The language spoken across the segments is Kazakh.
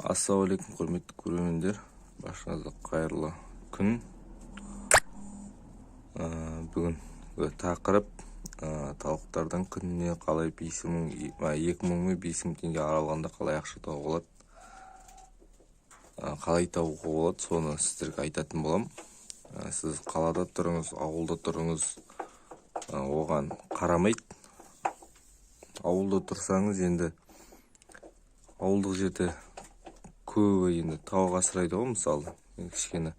Ассалаумағалейкум, құрметті көрермендер. Баршаңызға қайырлы күн. Бүгінгі тақырып тауықтардан күніне қалай 2000 мен 5000 теңге аралығында қалай ақша табуға болады, қалай табуға болады, соны сіздерге айтатын боламын. Сіз қалада тұрыңыз, ауылда тұрыңыз, оған қарамайды. Ауылда тұрсаңыз, енді ауылдық жерде көбі енді тауық асырайды ғой, мысалы. Кішкене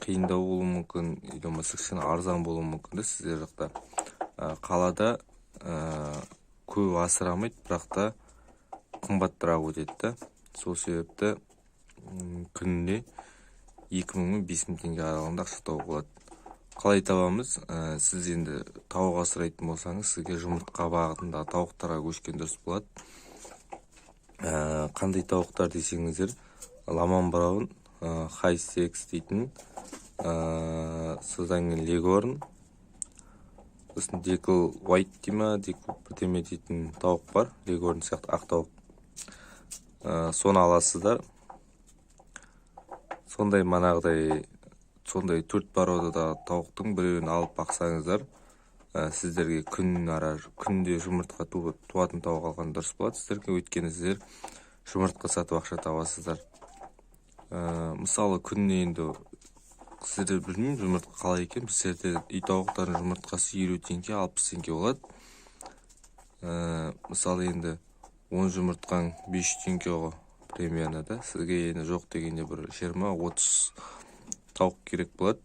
қиындау болуы мүмкін, или болмаса кішкене арзан болуы мүмкін. Сіздер жақта қалада көп асырамайды, бірақ та қымбаттырақ өтеді. Сол себепті күніне 2000 мен 5000 теңге аралығында ақша табуға болады. Қалай табамыз? Сіз енді тауық асырайтын болсаңыз, сізге жұмыртқа бағытындағы тауықтарға көшкен дұрыс болады. Қандай тауықтар десеңіздер, ламан браун, хай секс дейтін, содан кейін легорн, сосын декл уайт дейма, декл бірдеме дейтін тауық бар, легорн сияқты ақ тауық. Соны аласыздар. Сондай сондай 4 породадағы тауықтың біреуін алып бақсаңыздар, сіздерге күнде жұмыртқа туатын тауық алған дұрыс болады сіздерге, өйткені сіздер жұмыртқа сатып ақша табасыздар. Мысалы, күніне енді сіздер білмеймін жұмыртқа қалай екен, біздерде үй тауықтардың жұмыртқасы 50 теңге, 60 теңге болады. Мысалы, енді 10 жұмыртқаң 500 теңге ғой примерно да. Сізге енді жоқ дегенде бір 20-30 тауық керек болады.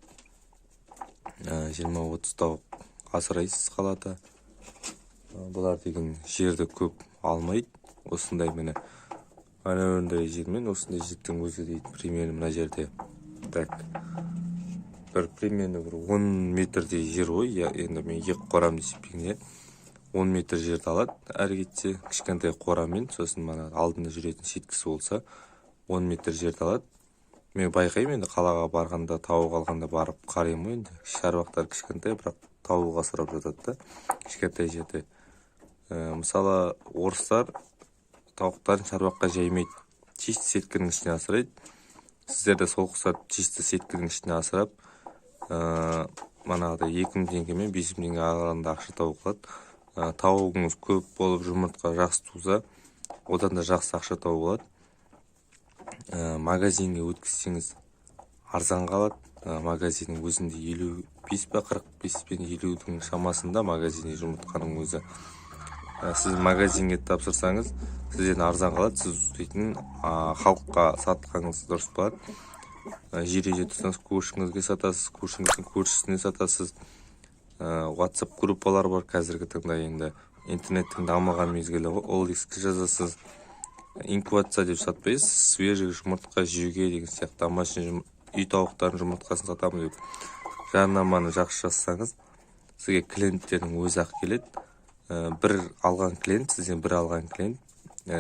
20-30 тауық асырайсыз қалада. Бұлар деген жерді көп алмайды. Осындай мені анауындай жермен, осындай жердің өзі дейді, примерно мына жерде. Так, бір примерно 10 метрдей жер ғой. Енді мен 2 қорам десеппен, 10 метр жерді алады. Әрі кетсе, кішкентай қорамен, сосын мана алдында жүретін сеткісі болса, 10 метр жерді алады. Мен байқаймын, енді қалаға барғанда, тауық алғанда барып қараймын ғой, енді шаруақтар кішкентай, бірақ тауық асырап жатады да, кішкентай жерде. Мысалы, орыстар тауықтарын шаруаққа жаймайды, чисті сеткінің ішіне асырайды. Сіздер де сол құсат чисті сеткінің ішіне асырап, манағыдай 2000 теңге мен 5000 теңге аралығында ақша табуға болады. Тауығыңыз көп болып, жұмыртқа жақсы туса, одан да жақсы ақша табуға болады. Магазинге өткізсеңіз арзан қалады. Магазиннің өзінде 55 па 45 пен 50-дің шамасында магазинде жұмыртқаның өзі. Сіз магазинге тапсырсаңыз, сізден арзан қалады. Сіз дейтін халыққа сатқаныңыз дұрыс болады. Жерде тұрсаңыз, көршіңізге сатасыз, көршіңіздің көршісіне сатасыз. WhatsApp группалар бар қазіргі таңда, енді интернеттің дамыған мезгілі ғой. OLX-ке жазасыз. Инкубация деп сатпайсыз, свежий жұмыртқа жеуге деген сияқты домашний үй тауықтарын жұмыртқасын сатамын деп жарнаманы жақсы жазсаңыз, сізге клиенттердің өзі ақ келеді. Бір алған клиент, сізден бір алған клиент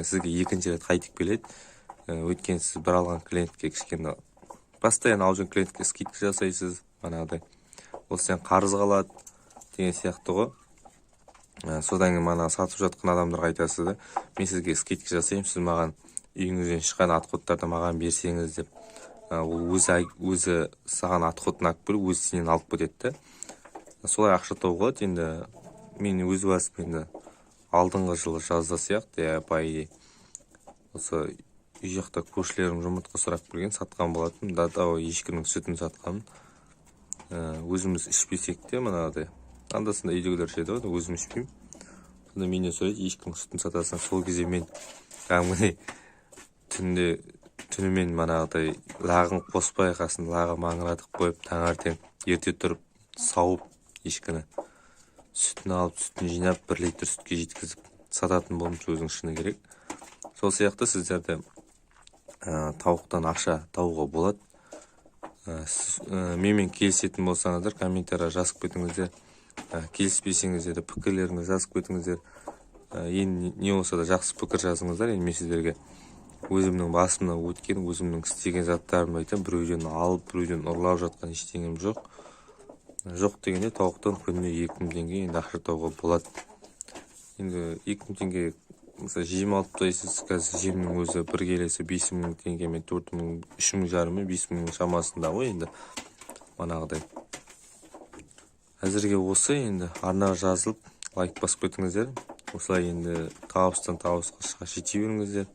сізге екінші рет қайтып келеді. Өйткені сіз бір алған клиентке кішкене постоянно алған клиентке скидка жасайсыз, манағыдай. Ол сен қарыз қалады деген сияқты ғой. Содан кейін мана сатып жатқан адамдарға айтасыз да, мен сізге скидка жасаймын, сіз маған үйіңізден шыққан отходтарды маған берсеңіз деп. Ол өзі саған отходын алып беріп, өзі сенен алып кетеді. Солай ақша табуға болады. Енді мен өз басым енді алдыңғы жылы жазда сияқты, бай осы үй жақта көршілерім жұмыртқа сұрап келген, сатқан болатын. Ешкінің сүтін сатқан. Өзіміз ішпесек те, манағыдай андасында үйдегілер ішеді ғой, өзім ішпеймін. Сонда менен сұрайды, ешкінің сүтін сатасың. Сол кезде мен түнімен манағыдай лағын қоспай, қасын лағы маңыратып қойып, таңертең ерте тұрып сауып, ешкіні сүтін алып, сүтін жинап, 1 литр сүтке жеткізіп сататын болым, сөздің шыны керек. Сол сияқты сіздерде тауықтан ақша табуға болады. Менімен келісетін болсаңыздар, комментария жазып кетіңіздер. Келіспесеңіздер, пікірлеріңізді жазып кетіңіздер. Енді не болса да жақсы пікір жазыңыздар. Енді мен сіздерге өзімнің басымнан өткен, өзімнің істеген заттарымды айтамын. Біреуден алып, біреуден ұрлап жатқан ештеңем жоқ. Жоқ дегенде тауықтан күніне 2000 теңге енді ақша табуға болады. Енді 2000 теңге мысалы жем алып тастайсыз, қазір жемнің өзі бір келесі 5.000 теңгемен 4.000, 3.500, 5.000 шамасында ғой енді манағыдай. Әзірге осы, енді арнаға жазылып лайк басып кетіңіздер. Осылай енді табыстан табысқа жете беріңіздер.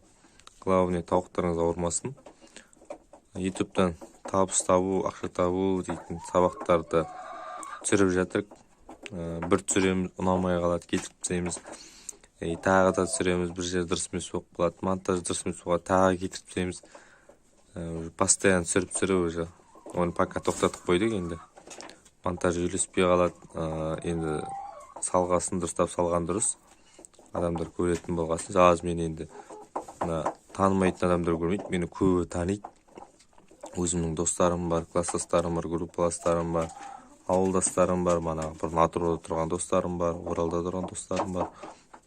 Главное, тауықтарыңыз ауырмасын. YouTube'дан табыс табу, ақша табу дейтін сабақтарды түсіріп жатырық. Бір түсіреміз, ұнамай қалады, кетіп тастаймыз. Тағы да түсіреміз, бір жер дұрыс емес болып қалады, монтаж дұрыс емес болып қалады, тағы кетіп тастаймыз. Постоянно түсіріп уже оны пока тоқтатып қойдық енді. Монтаж үйлеспей қалады, енді салғасын дұрыстап салған дұрыс. Адамдар көретін болғасын, жаз мен енді танымайтын адамдар көрмейді, мені көбі таниды. Өзімнің достарым бар, класстастарым бар, группаластарым бар, ауылдастарым бар, бұрын Атырауда тұрған достарым бар, Оралда тұрған достарым бар.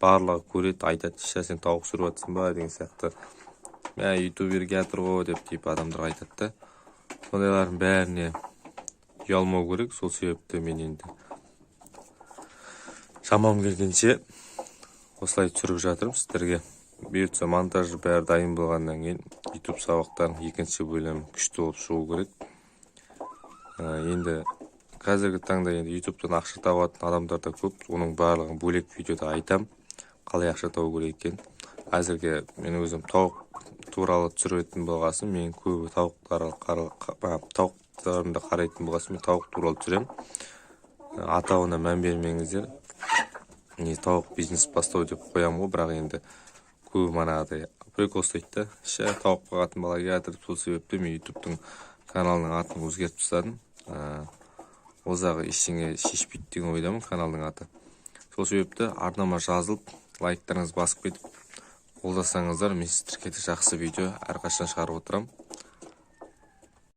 Барлығы көреді, айтады, "Ша, сен тауық сүріп жатсың ба?" деген сияқты. "Мә, ютубер келатыр ғой" деп адамдар айтады да. Сондайлардың бәріне ұялмау керек. Сол себепті мен енді шамам келгенше осылай түсіріп жатырмын сіздерге. Бұйыртса монтажы бәрі дайын болғаннан кейін YouTube сабақтарының екінші бөлімі күшті болып шығу керек. Енді қазіргі таңда енді YouTube'дан ақша табатын адамдар да көп. Оның барлығын бөлек видеода айтам, қалай ақша табу керек екенін. Әзірге мен өзім тауық туралы түсіретін болғасын, мен көбі тауықтарымды қарайтын болғасын, мен тауық туралы түсірем. Атауына мән бермеңіздер. Тауық бизнес бастау деп қоям ғой, бірақ енді көбі манағыдай прикол ұстайды да. "Ша, тауық бағатын бала келатыр", сол себепті мен YouTube'тың каналының атын өзгертіп тастадым. Ол жағы ештеңе шешпейді деген ойдамын каналдың аты. Сол себепті арнама жазылып, лайктарыңыз басып кетіп, қолдасаңыздар, мен сіздерге жақсы видео әрқашан шығарып отырамын.